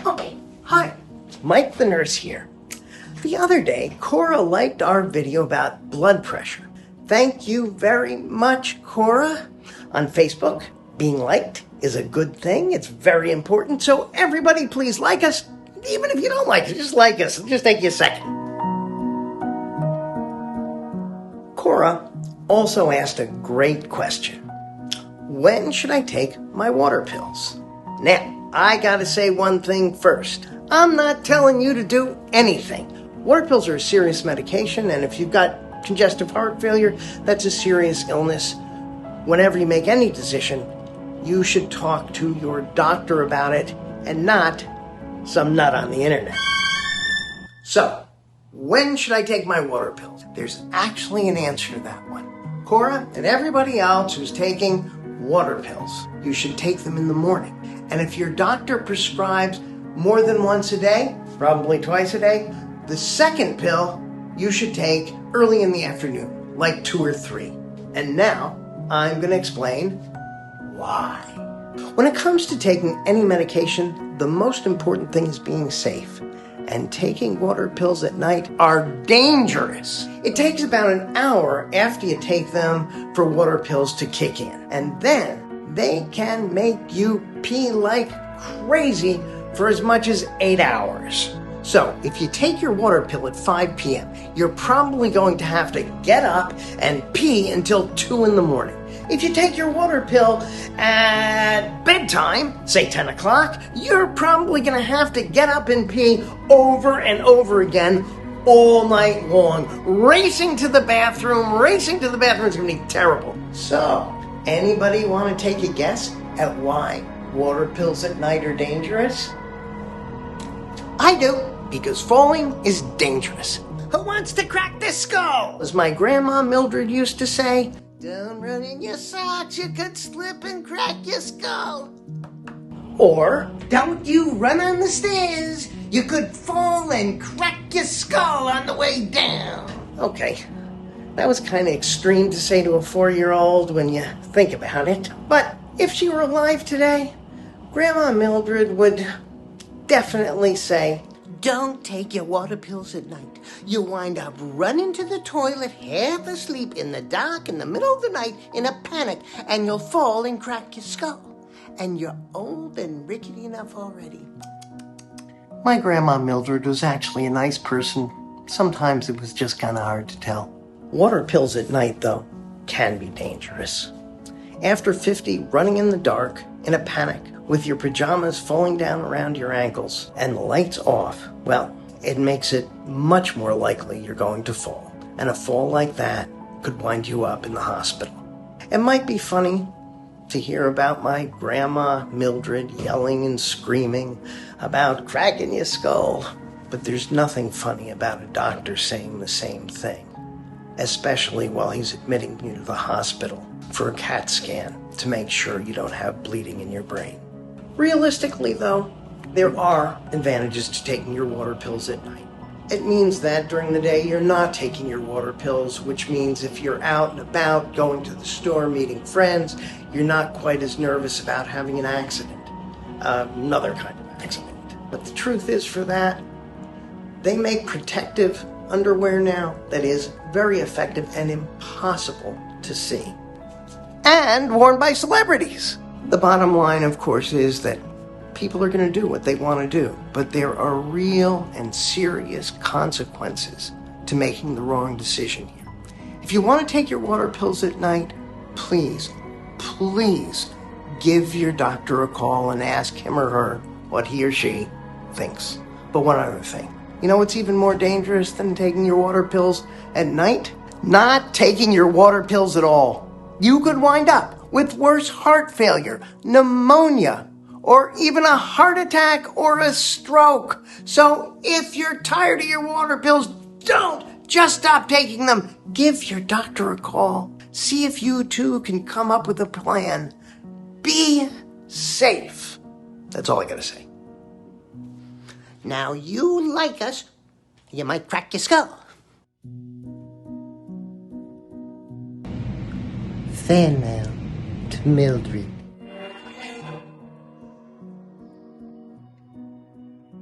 Oh, hi, Mike the nurse here. The other day, Cora liked our video about blood pressure. Thank you very much, Cora. On Facebook, being liked is a good thing. It's very important. So everybody please like us. Even if you don't like us, just like us. It'll just take you a second. Cora also asked a great question. When should I take my water pills? Now, I gotta say one thing first. I'm not telling you to do anything. Water pills are a serious medication, and if you've got congestive heart failure, that's a serious illness. Whenever you make any decision, you should talk to your doctor about it and not some nut on the internet. So, when should I take my water pills? There's actually an answer to that one. Cora and everybody else who's taking water pills, you should take them in the morning. And if your doctor prescribes more than once a day, probably twice a day, the second pill you should take early in the afternoon, like 2 or 3. And now I'm going to explain why. When it comes to taking any medication, the most important thing is being safe. And taking water pills at night are dangerous. It takes about an hour after you take them for water pills to kick in. And then they can make you pee like crazy for as much as 8 hours. So if you take your water pill at 5 p.m., you're probably going to have to get up and pee until 2 in the morning. If you take your water pill at bedtime, say 10 o'clock, you're probably going to have to get up and pee over and over again all night long. Racing to the bathroom is going to be terrible. So, anybody want to take a guess at why water pills at night are dangerous? I do, because falling is dangerous. Who wants to crack this skull? As my grandma Mildred used to say, don't run in your socks, you could slip and crack your skull. Or, don't you run on the stairs, you could fall and crack your skull on the way down. Okay, that was kind of extreme to say to a 4-year-old when you think about it. But if she were alive today, Grandma Mildred would definitely say, don't take your water pills at night. You'll wind up running to the toilet half asleep in the dark in the middle of the night in a panic, and you'll fall and crack your skull. And you're old and rickety enough already. My Grandma Mildred was actually a nice person. Sometimes it was just kind of hard to tell. Water pills at night, though, can be dangerous. After 50, running in the dark, in a panic, with your pajamas falling down around your ankles and the lights off, well, it makes it much more likely you're going to fall. And a fall like that could wind you up in the hospital. It might be funny to hear about my Grandma Mildred yelling and screaming about cracking your skull, but there's nothing funny about a doctor saying the same thing, especially while he's admitting you to the hospital for a CAT scan to make sure you don't have bleeding in your brain. Realistically, though, there are advantages to taking your water pills at night. It means that during the day you're not taking your water pills, which means if you're out and about, going to the store, meeting friends, you're not quite as nervous about having an accident, another kind of accident. But the truth is, for that, they make protective underwear now that is very effective and impossible to see, and worn by celebrities. The bottom line, of course, is that people are going to do what they want to do, but there are real and serious consequences to making the wrong decision here. If you want to take your water pills at night, please give your doctor a call and ask him or her what he or she thinks. But one other thing, you know what's even more dangerous than taking your water pills at night? Not taking your water pills at all. You could wind up with worse heart failure, pneumonia, or even a heart attack or a stroke. So if you're tired of your water pills, don't just stop taking them. Give your doctor a call. See if you too can come up with a plan. Be safe. That's all I gotta say. Now you like us, you might crack your skull. Fan mail to Mildred.